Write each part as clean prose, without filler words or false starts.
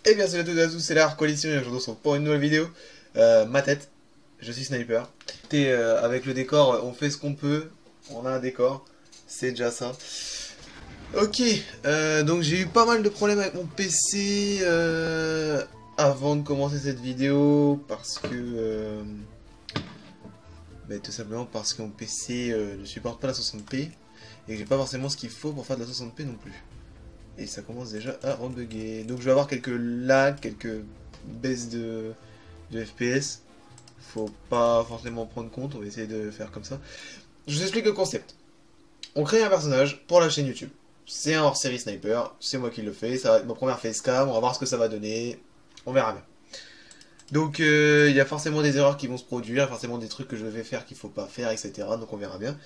Et bien salut à toutes et à tous, c'est la Coalition et aujourd'hui on se retrouve pour une nouvelle vidéo. Ma tête, je suis sniper. Avec le décor, on fait ce qu'on peut. On a un décor, c'est déjà ça. Ok, donc j'ai eu pas mal de problèmes avec mon PC avant de commencer cette vidéo parce que... tout simplement parce que mon PC ne supporte pas la 60p et que j'ai pas forcément ce qu'il faut pour faire de la 60p non plus. Et ça commence déjà à rebugger. Donc je vais avoir quelques lags, quelques baisses de FPS. Faut pas forcément prendre compte, on va essayer de faire comme ça. Je vous explique le concept. On crée un personnage pour la chaîne YouTube. C'est un hors-série sniper, c'est moi qui le fais, ça va être ma première facecam, on va voir ce que ça va donner, on verra bien. Donc il y a forcément des erreurs qui vont se produire, forcément des trucs que je vais faire qu'il faut pas faire, etc. Donc on verra bien.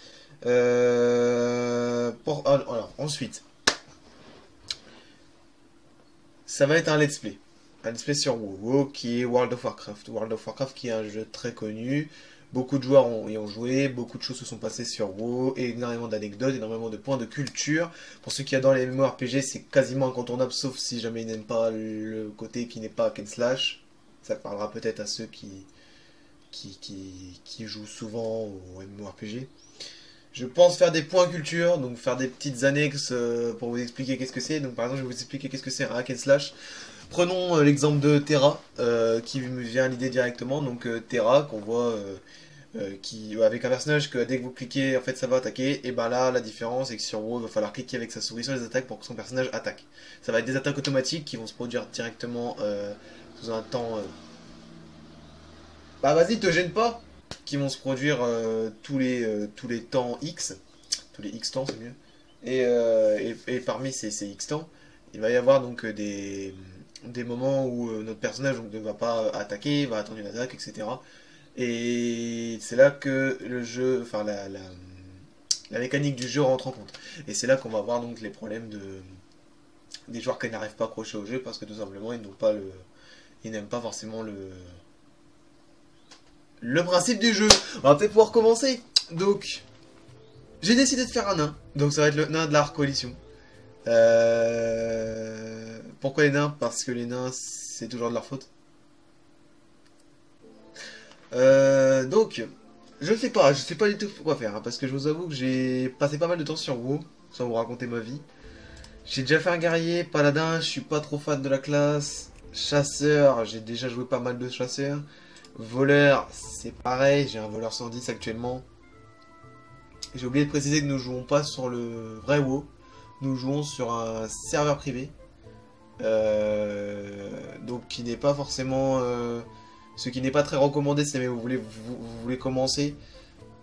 Alors, ensuite, ça va être un let's play. Un let's play sur WoW qui est World of Warcraft. World of Warcraft qui est un jeu très connu. Beaucoup de joueurs y ont joué, beaucoup de choses se sont passées sur WoW, et énormément d'anecdotes, énormément de points de culture. Pour ceux qui adorent les MMORPG, c'est quasiment incontournable, sauf si jamais ils n'aiment pas le côté qui n'est pas hack and slash. Ça parlera peut-être à ceux qui jouent souvent au MMORPG. Je pense faire des points culture, donc faire des petites annexes pour vous expliquer qu'est-ce que c'est. Donc par exemple, je vais vous expliquer qu'est-ce que c'est un hack and slash. Prenons l'exemple de Terra, qui me vient à l'idée directement. Donc Terra, qu'on voit avec un personnage que dès que vous cliquez, en fait ça va attaquer. Et ben là, la différence c'est que sur WoW, il va falloir cliquer avec sa souris sur les attaques pour que son personnage attaque. Ça va être des attaques automatiques qui vont se produire directement sous un temps... Bah vas-y, te gêne pas, qui vont se produire tous les temps X, tous les X temps c'est mieux, et parmi ces X temps, il va y avoir donc des moments où notre personnage donc, ne va pas attaquer, va attendre une attaque, etc. Et c'est là que le jeu, enfin la mécanique du jeu rentre en compte. Et c'est là qu'on va voir donc les problèmes des joueurs qui n'arrivent pas à accrocher au jeu parce que tout simplement ils n'aiment pas forcément le principe du jeu. On va peut-être pouvoir commencer. Donc, j'ai décidé de faire un nain. Donc ça va être le nain de la coalition. Pourquoi les nains? Parce que les nains, c'est toujours de leur faute. Donc, je sais pas du tout quoi faire. Hein, parce que je vous avoue que j'ai passé pas mal de temps sur WoW, sans vous raconter ma vie. J'ai déjà fait un guerrier, paladin, je suis pas trop fan de la classe. Chasseur, j'ai déjà joué pas mal de chasseurs. Voleur, c'est pareil, j'ai un voleur 110 actuellement. J'ai oublié de préciser que nous jouons pas sur le vrai WoW, nous jouons sur un serveur privé. Donc qui n'est pas forcément... ce qui n'est pas très recommandé si jamais vous voulez commencer.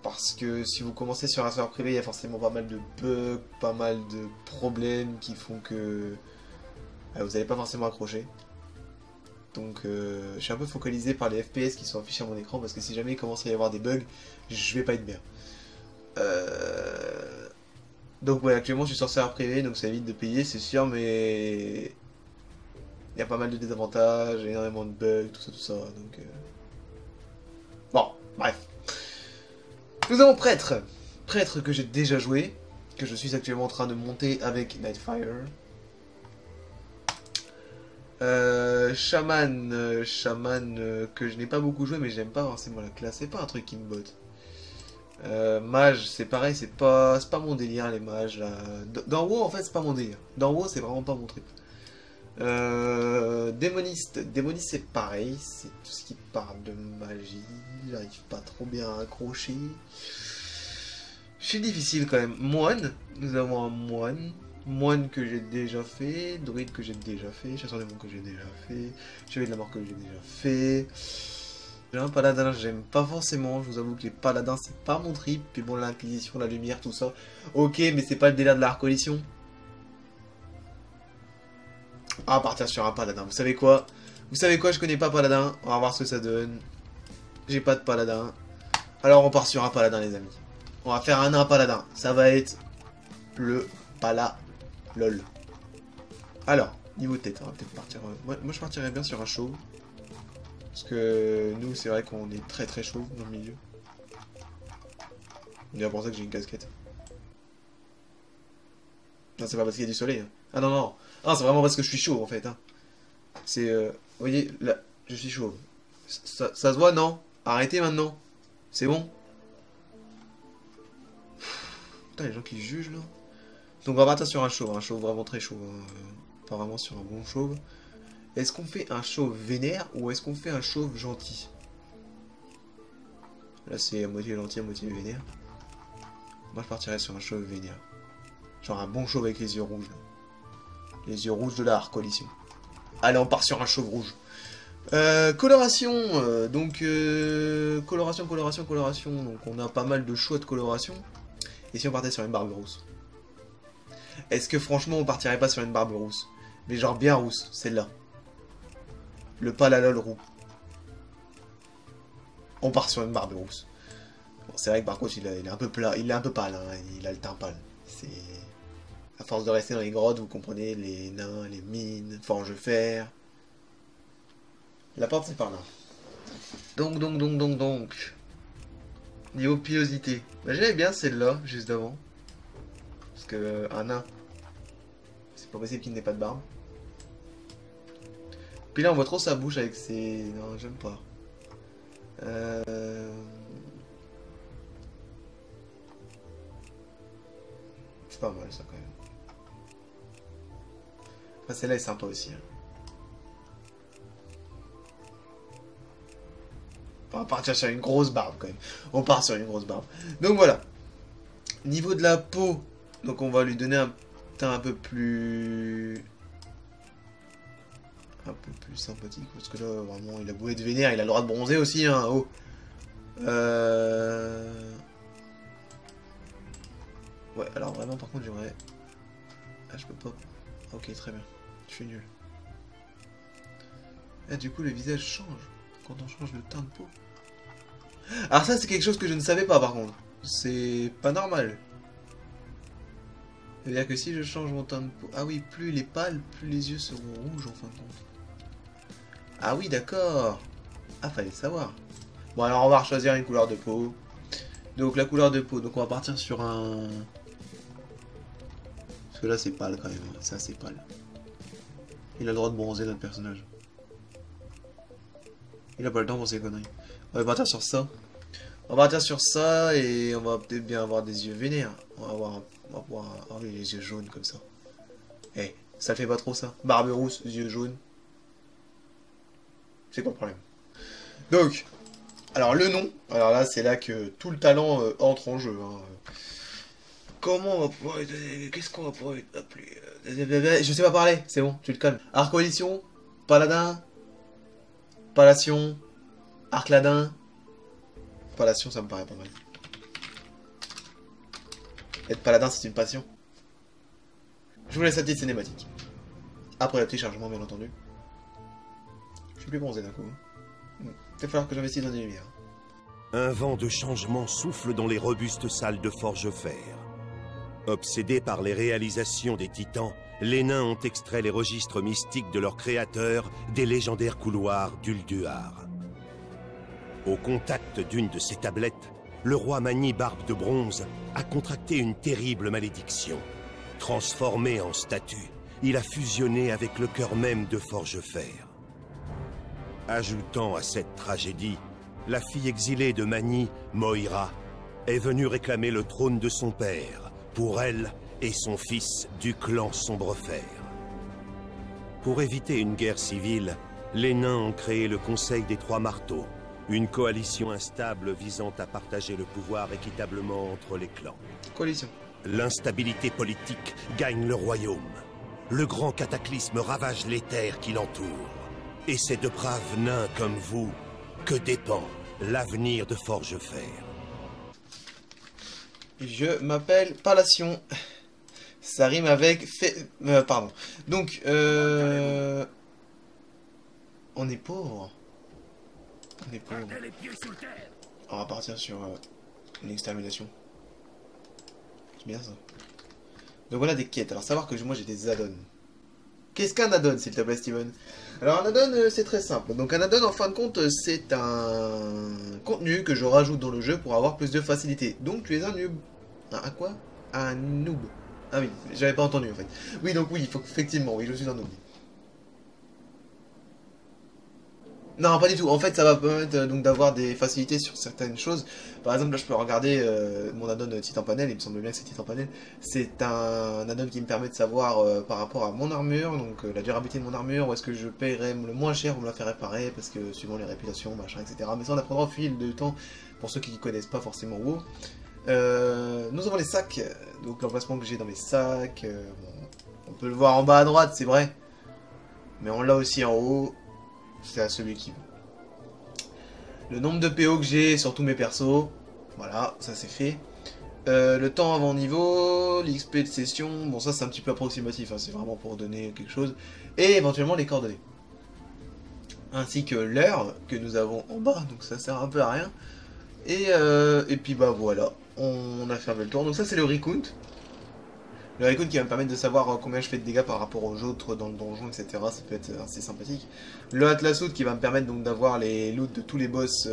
Parce que si vous commencez sur un serveur privé, il y a forcément pas mal de bugs, pas mal de problèmes qui font que vous n'allez pas forcément accrocher. Donc je suis un peu focalisé par les FPS qui sont affichés à mon écran parce que si jamais il commence à y avoir des bugs, je vais pas être bien. Donc ouais, actuellement je suis sur serveur privé donc ça évite de payer c'est sûr mais il y a pas mal de désavantages, énormément de bugs, tout ça donc bon, bref. Nous avons Prêtre. Prêtre que j'ai déjà joué, que je suis actuellement en train de monter avec Nightfire. Shaman que je n'ai pas beaucoup joué mais j'aime pas forcément la classe, c'est pas un truc qui me botte. Mage c'est pareil, c'est pas mon délire les mages là. Dans WoW en fait c'est pas mon délire, dans WoW c'est vraiment pas mon truc. Démoniste c'est pareil, c'est tout ce qui parle de magie, j'arrive pas trop bien à accrocher. Je suis difficile quand même. Moine, nous avons un moine. Moine que j'ai déjà fait, druide que j'ai déjà fait, chasseur démon que j'ai déjà fait, chevalier de la mort que j'ai déjà fait. J'ai un paladin, j'aime pas forcément, je vous avoue que les paladins c'est pas mon trip, puis bon l'inquisition, la lumière, tout ça, ok mais c'est pas le délire de la coalition. On va partir sur un paladin, vous savez quoi? Je connais pas paladin, on va voir ce que ça donne. J'ai pas de paladin, alors on part sur un paladin les amis. On va faire un nain paladin, ça va être le pala. Lol. Alors, niveau tête, on va peut-être partir... Moi je partirais bien sur un chauve. Parce que nous c'est vrai qu'on est très très chaud dans le milieu. C'est bien pour ça que j'ai une casquette. Non c'est pas parce qu'il y a du soleil. Hein. Ah non non. Ah c'est vraiment parce que je suis chaud en fait. Hein. C'est... vous voyez, là, je suis chauve. Ça se voit, non? Arrêtez maintenant. C'est bon? Putain, les gens qui jugent, là. Donc on va partir sur un chauve vraiment très chauve. Hein. Pas vraiment sur un bon chauve. Est-ce qu'on fait un chauve vénère ou est-ce qu'on fait un chauve gentil? Là c'est à moitié gentil, à moitié vénère. Moi je partirais sur un chauve vénère. Genre un bon chauve avec les yeux rouges. Là. Les yeux rouges de la coalition. Allez, on part sur un chauve rouge. Coloration. Coloration. Donc on a pas mal de choix de coloration. Et si on partait sur une barbe rousse? Est-ce que franchement on partirait pas sur une barbe rousse? Mais genre bien rousse, celle-là. Le palalol roux. On part sur une barbe rousse. Bon, c'est vrai que par contre il est un peu plat, il est un peu pâle, hein, il a le teint pâle. C'est... À force de rester dans les grottes, vous comprenez, les nains, les mines, forge fer. La porte c'est par là. Donc. Niveau pilosité. Bah, j'aimais bien celle-là, juste d'avant. Parce que un nain, c'est pas possible qu'il n'ait pas de barbe. Puis là on voit trop sa bouche avec ses... Non, j'aime pas. C'est pas mal ça quand même. Enfin celle-là est sympa aussi. Hein. On va partir sur une grosse barbe quand même. On part sur une grosse barbe. Donc voilà. Niveau de la peau. Donc on va lui donner un teint un peu plus sympathique. Parce que là vraiment il a beau être vénère. Il a le droit de bronzer aussi. Hein. Oh. Ouais alors vraiment par contre j'aimerais... Ah je peux pas. Ok très bien. Je suis nul. Ah du coup le visage change. Quand on change le teint de peau. Alors ça c'est quelque chose que je ne savais pas par contre. C'est pas normal. C'est-à-dire que si je change mon teint de peau... Ah oui, plus il est pâle, plus les yeux seront rouges en fin de compte. Ah oui d'accord. Ah fallait le savoir. Bon alors on va choisir une couleur de peau. Donc la couleur de peau, donc on va partir sur un... Parce que là c'est pâle quand même, ça c'est pâle. Il a le droit de bronzer notre personnage. Il a pas le temps pour ces conneries. On va partir sur ça. On va partir sur ça et on va peut-être bien avoir des yeux vénères. On va avoir ah oui, les yeux jaunes comme ça. Eh, ça fait pas trop ça. Barbe rousse, yeux jaunes. C'est quoi le problème? Donc, alors le nom. Alors là, c'est là que tout le talent entre en jeu. Hein. Comment on va pouvoir... Qu'est-ce qu'on va pouvoir appeler? Je sais pas parler, c'est bon, tu te calmes. Arc-coalition, paladin, palation, arcladin. Palation, ça me paraît pas mal. Être paladin, c'est une passion. Je vous laisse la petite cinématique. Après le petit chargement, bien entendu. Je suis plus bronzé d'un coup. Il va falloir que j'investisse dans des lumières. Un vent de changement souffle dans les robustes salles de forge-fer. Obsédés par les réalisations des titans, les nains ont extrait les registres mystiques de leur créateur des légendaires couloirs d'Ulduar. Au contact d'une de ces tablettes, le roi Mani Barbe de Bronze a contracté une terrible malédiction. Transformé en statue, il a fusionné avec le cœur même de Forge-Fer. Ajoutant à cette tragédie, la fille exilée de Mani, Moira, est venue réclamer le trône de son père, pour elle et son fils du clan Sombrefer. Pour éviter une guerre civile, les nains ont créé le Conseil des Trois Marteaux, une coalition instable visant à partager le pouvoir équitablement entre les clans. Coalition. L'instabilité politique gagne le royaume. Le grand cataclysme ravage les terres qui l'entourent. Et c'est de braves nains comme vous que dépend l'avenir de Forge-Fer. Je m'appelle Palation. Ça rime avec... pardon. Donc, on est pauvre. On est pauvre. On va partir sur une extermination. C'est bien ça. Donc on a des quêtes. Alors savoir que moi j'ai des add-ons. Qu'est-ce qu'un add-on, s'il te plaît, Steven? Alors un add-on, c'est très simple. Donc un add-on, en fin de compte, c'est un contenu que je rajoute dans le jeu pour avoir plus de facilité. Donc tu es un noob. Un quoi? Un noob. Ah oui, j'avais pas entendu en fait. Oui, donc oui, effectivement, oui, je suis un noob. Non, pas du tout. En fait, ça va permettre donc d'avoir des facilités sur certaines choses. Par exemple, là, je peux regarder mon addon Titan Panel. Il me semble bien que c'est Titan Panel. C'est un addon qui me permet de savoir par rapport à mon armure, donc la durabilité de mon armure, où est-ce que je paierais le moins cher pour me la faire réparer, parce que suivant les réputations, machin, etc. Mais ça, on apprendra au fil du temps pour ceux qui ne connaissent pas forcément WoW. Nous avons les sacs, donc l'emplacement que j'ai dans mes sacs. Bon, on peut le voir en bas à droite, c'est vrai. Mais on l'a aussi en haut. C'est à celui qui veut. Le nombre de PO que j'ai sur tous mes persos. Voilà, ça c'est fait. Le temps avant niveau, l'XP de session. Bon, ça c'est un petit peu approximatif, hein, c'est vraiment pour donner quelque chose. Et éventuellement les coordonnées. Ainsi que l'heure que nous avons en bas, donc ça sert un peu à rien. Et puis bah voilà, on a fermé le tour. Donc ça c'est le recount. Le recount qui va me permettre de savoir combien je fais de dégâts par rapport aux autres dans le donjon, etc. Ça peut être assez sympathique. Le Atlas Loot qui va me permettre donc d'avoir les loots de tous les boss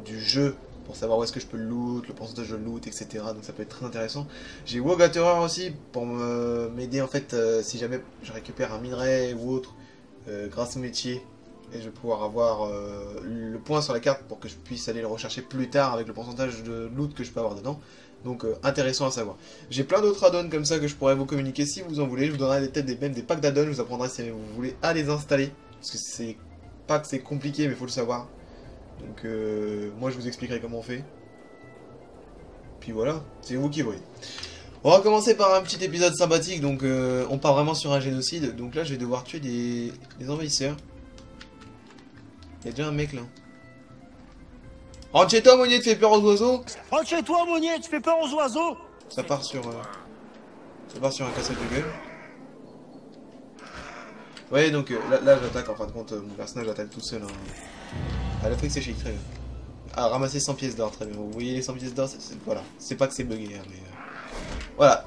du jeu, pour savoir où est-ce que je peux le loot, le pourcentage de loot, etc. Donc ça peut être très intéressant. J'ai WoW Gatterer aussi pour m'aider en fait si jamais je récupère un minerai ou autre grâce au métier. Et je vais pouvoir avoir le point sur la carte pour que je puisse aller le rechercher plus tard avec le pourcentage de loot que je peux avoir dedans. Donc intéressant à savoir. J'ai plein d'autres add-ons comme ça que je pourrais vous communiquer si vous en voulez. Je vous donnerai peut-être même des packs d'add-ons. Je vous apprendrai si vous voulez à les installer. Parce que c'est pas que c'est compliqué mais il faut le savoir. Donc moi je vous expliquerai comment on fait. Puis voilà, c'est vous qui voyez. On va commencer par un petit épisode sympathique. Donc on part vraiment sur un génocide. Donc là je vais devoir tuer des envahisseurs. Il y a déjà un mec là. Rentre chez toi, Monnier, tu fais peur aux oiseaux. Rentre chez toi, Monnier, tu fais peur aux oiseaux. Ça part sur un cassage de gueule. Ouais, donc là j'attaque, en fin de compte, mon personnage attaque tout seul. Hein. Ah, l'Afrique c'est chic, très bien. Ah, ramasser 100 pièces d'or, très bien. Vous voyez les 100 pièces d'or, voilà. C'est pas que c'est bugué, hein, mais... Voilà.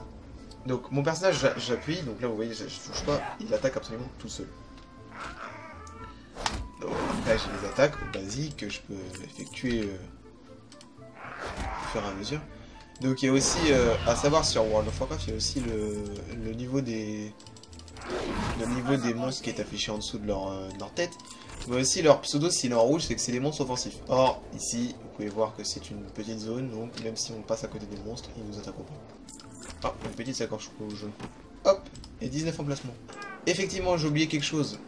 Donc mon personnage, j'appuie, donc là vous voyez, je touche pas, il attaque absolument tout seul. Donc après j'ai des attaques basiques que je peux effectuer au fur et à mesure. Donc il y a aussi, à savoir sur World of Warcraft, il y a aussi le niveau des monstres qui est affiché en dessous de leur tête. Mais aussi leur pseudo, s'il est en rouge, c'est que c'est des monstres offensifs. Or, ici, vous pouvez voir que c'est une petite zone, donc même si on passe à côté des monstres, ils nous attaqueront pas. Ah, une petite sacoche rouge. Hop, et 19 emplacements. Effectivement, j'ai oublié quelque chose.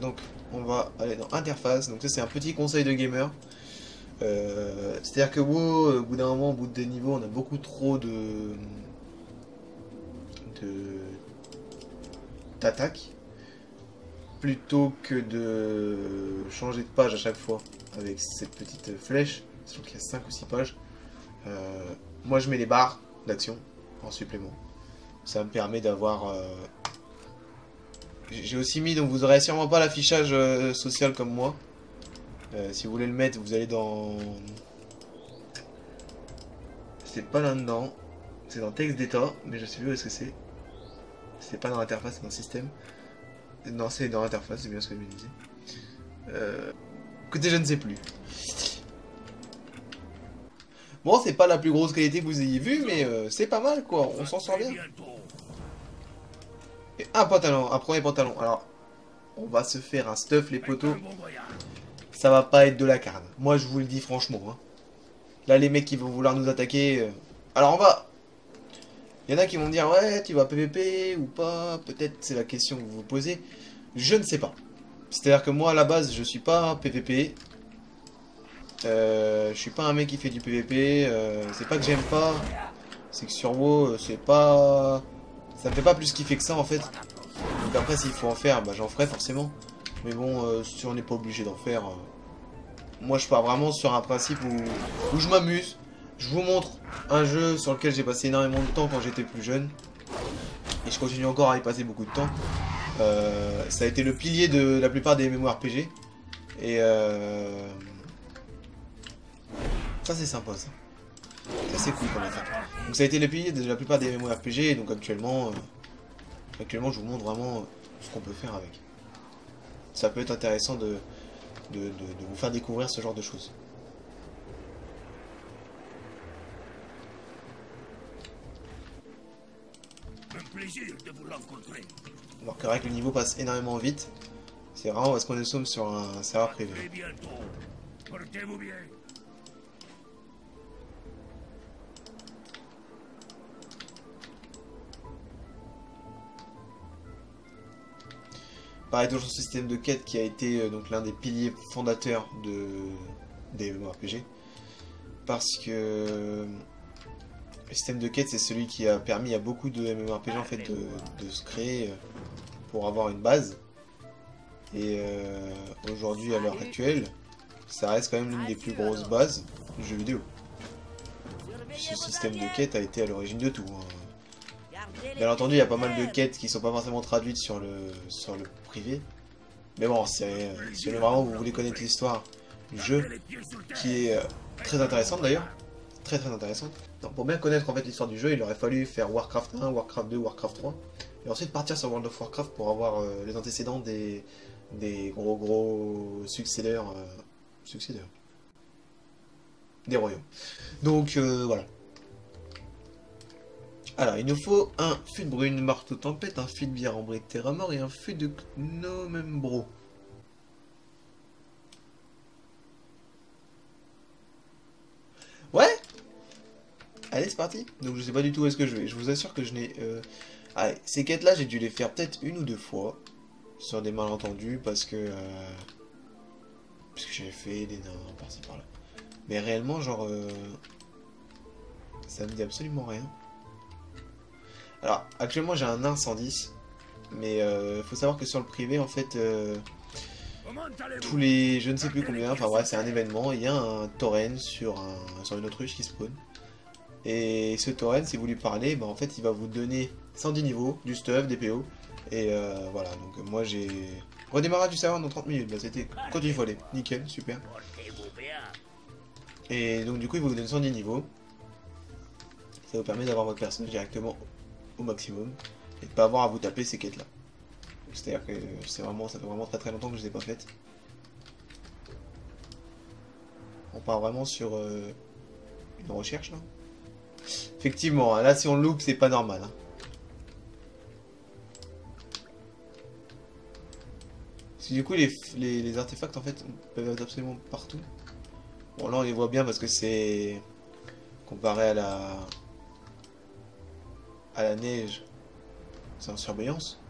Donc, on va aller dans Interface. Donc ça, c'est un petit conseil de gamer. C'est-à-dire que WoW, au bout d'un moment, au bout des niveaux, on a beaucoup trop d'attaques. Plutôt que de changer de page à chaque fois avec cette petite flèche. Je trouve qu'il y a 5 ou 6 pages. Moi, je mets les barres d'action en supplément. Ça me permet d'avoir... J'ai aussi mis, donc vous aurez sûrement pas l'affichage social comme moi. Si vous voulez le mettre, vous allez dans... C'est pas là-dedans. C'est dans texte d'état, mais je sais plus où est-ce que c'est. C'est pas dans l'interface, c'est dans le système. Non, c'est dans l'interface, c'est bien ce que je me disais. Écoutez, je ne sais plus. Bon, c'est pas la plus grosse qualité que vous ayez vue, mais c'est pas mal, quoi. On s'en sort bien. Et un pantalon, un premier pantalon. Alors, on va se faire un stuff, les poteaux. Ça va pas être de la carne. Moi, je vous le dis franchement. Hein. Là, les mecs qui vont vouloir nous attaquer... Alors, on va... Il y en a qui vont dire, ouais, tu vas PVP ou pas. Peut-être c'est la question que vous vous posez. Je ne sais pas. C'est-à-dire que moi, à la base, je suis pas PVP. Je suis pas un mec qui fait du PVP. C'est pas que j'aime pas. C'est que sur WoW, c'est pas... Ça me fait pas plus kiffer que ça, en fait. Donc après, s'il faut en faire, bah, j'en ferai forcément. Mais bon, si on n'est pas obligé d'en faire... Moi, je pars vraiment sur un principe où je m'amuse. Je vous montre un jeu sur lequel j'ai passé énormément de temps quand j'étais plus jeune. Et je continue encore à y passer beaucoup de temps. Ça a été le pilier de la plupart des MMORPG. Et ça c'est sympa ça. Ça c'est cool comme attaque. Donc ça a été le pilier de la plupart des MMORPG. Et donc actuellement je vous montre vraiment ce qu'on peut faire avec. Ça peut être intéressant de vous faire découvrir ce genre de choses. Un plaisir de vous rencontrer. Alors que le niveau passe énormément vite. C'est vraiment parce qu'on est sommes sur un serveur privé. Pareil, toujours ce système de quête qui a été donc l'un des piliers fondateurs des MMORPG. Parce que le système de quête, c'est celui qui a permis à beaucoup de MMORPG en fait de se créer pour avoir une base. Et aujourd'hui, à l'heure actuelle, ça reste quand même l'une des plus grosses bases du jeu vidéo. Ce système de quête a été à l'origine de tout. Bien entendu, il y a pas mal de quêtes qui sont pas forcément traduites sur le privé. Mais bon, si vraiment vous voulez connaître l'histoire du jeu, qui est très intéressante d'ailleurs, très intéressante. Donc, pour bien connaître en fait l'histoire du jeu, il aurait fallu faire Warcraft 1, Warcraft 2, Warcraft 3, et ensuite partir sur World of Warcraft pour avoir les antécédents des gros succédeurs, des royaumes. Donc voilà. Alors, il nous faut un fût de brune, marteau tempête, un fût de bière ambré de terre à mort et un fût de Gnomembro. Ouais. Allez, c'est parti. Donc, je sais pas du tout où est-ce que je vais. Je vous assure que je n'ai... Allez, ces quêtes-là, j'ai dû les faire peut-être 1 ou 2 fois. Sur des malentendus, parce que j'avais fait des nains par-ci par-là. Mais réellement, genre... ça me dit absolument rien. Alors, actuellement j'ai un nain 110, mais faut savoir que sur le privé, en fait, tous les... je ne sais plus combien, enfin bref, c'est un événement, il y a un tauren sur une autruche qui spawn. Et ce tauren, si vous lui parlez, bah, en fait, il va vous donner 110 niveaux, du stuff, des PO, et voilà, donc moi j'ai... Redémarrage du serveur dans 30 minutes, bah c'était quand il fallait, nickel, super. Et donc du coup, il va vous donner 110 niveaux. Ça vous permet d'avoir votre personnage directement au maximum et de pas avoir à vous taper ces quêtes là. C'est-à-dire que ça fait vraiment très longtemps que je les ai pas faites. On part vraiment sur une recherche là. Effectivement, là si on loupe c'est pas normal. Hein. Parce que du coup les artefacts en fait peuvent être absolument partout. Bon là on les voit bien parce que c'est comparé à la neige, c'est en surveillance.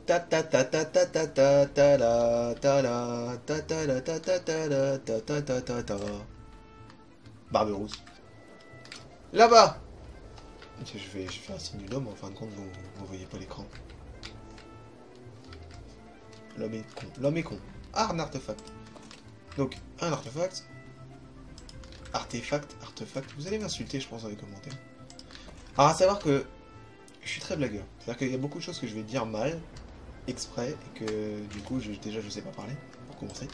Ta ta ta ta ta ta ta ta la ta la ta ta la ta ta ta la ta ta ta ta ta. Barberousse. Là-bas. Je fais un signe d'homme, en fin de compte vous voyez pas l'écran. L'homme est con. L'homme est con. Ah, un artefact. Donc, un artefact. Artefact. Vous allez m'insulter, je pense, dans les commentaires. Alors, à savoir que je suis très blagueur. C'est-à-dire qu'il y a beaucoup de choses que je vais dire mal, exprès, et que du coup, déjà, je sais pas parler, pour commencer. Et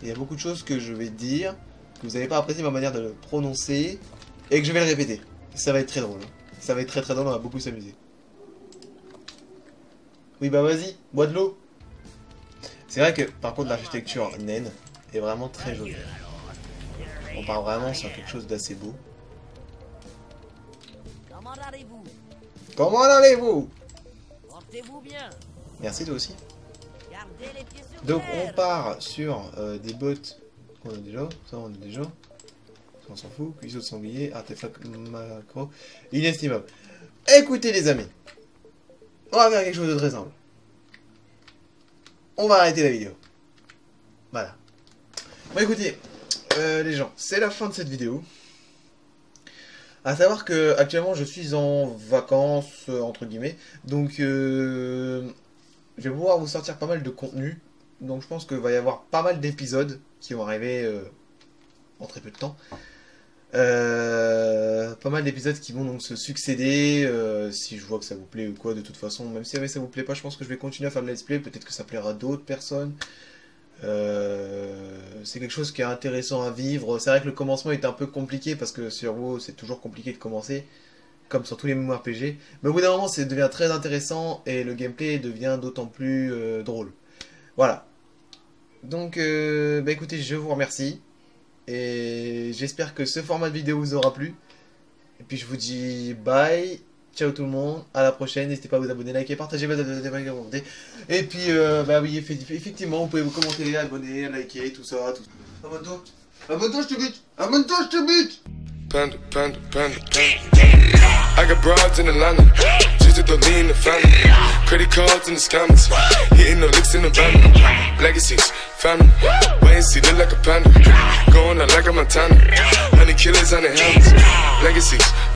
il y a beaucoup de choses que je vais dire, que vous n'avez pas apprécié ma manière de le prononcer, et que je vais le répéter. Ça va être très drôle. Ça va être très drôle, on va beaucoup s'amuser. Oui, bah vas-y, bois de l'eau. C'est vrai que, par contre, l'architecture naine est vraiment très jolie. On part vraiment sur quelque chose d'assez beau. Comment allez-vous? Portez-vous bien. Merci, toi aussi. Gardez les pieds sur Donc, terre. on part sur des bottes qu'on a déjà. Ça, on a déjà. On s'en fout. Cuisseau de sanglier, artefact macro. Inestimable. Écoutez, les amis. On va faire quelque chose de très simple. On va arrêter la vidéo. Voilà. Bon, écoutez, les gens, c'est la fin de cette vidéo. À savoir que actuellement je suis en vacances, entre guillemets. Donc, je vais pouvoir vous sortir pas mal de contenu. Donc, je pense qu'il va y avoir pas mal d'épisodes qui vont arriver en très peu de temps. Pas mal d'épisodes qui vont donc se succéder, si je vois que ça vous plaît ou quoi, de toute façon, même si ça vous plaît pas, je pense que je vais continuer à faire le let's play, peut-être que ça plaira à d'autres personnes. C'est quelque chose qui est intéressant à vivre. C'est vrai que le commencement est un peu compliqué, parce que sur WoW c'est toujours compliqué de commencer, comme sur tous les MMORPG, mais au bout d'un moment ça devient très intéressant, et le gameplay devient d'autant plus drôle. Voilà. Donc, bah écoutez, je vous remercie. Et j'espère que ce format de vidéo vous aura plu. Et puis je vous dis bye Ciao tout le monde, à la prochaine, n'hésitez pas à vous abonner, liker, partager, commenter. Et puis, bah oui, effectivement, vous pouvez vous commenter, abonner, liker, tout ça, tout. Abonne-toi. Abonne-toi, je te bute. Abonne-toi, je te bute. Panda, panda, panda, panda. I got broads in Atlanta, just to lean in the family. Credit cards in the scammers, hitting the licks in the van. Legacies, family, wait and see, look like a panda. Going out like a Montana, honey killers on the helmets. Legacies.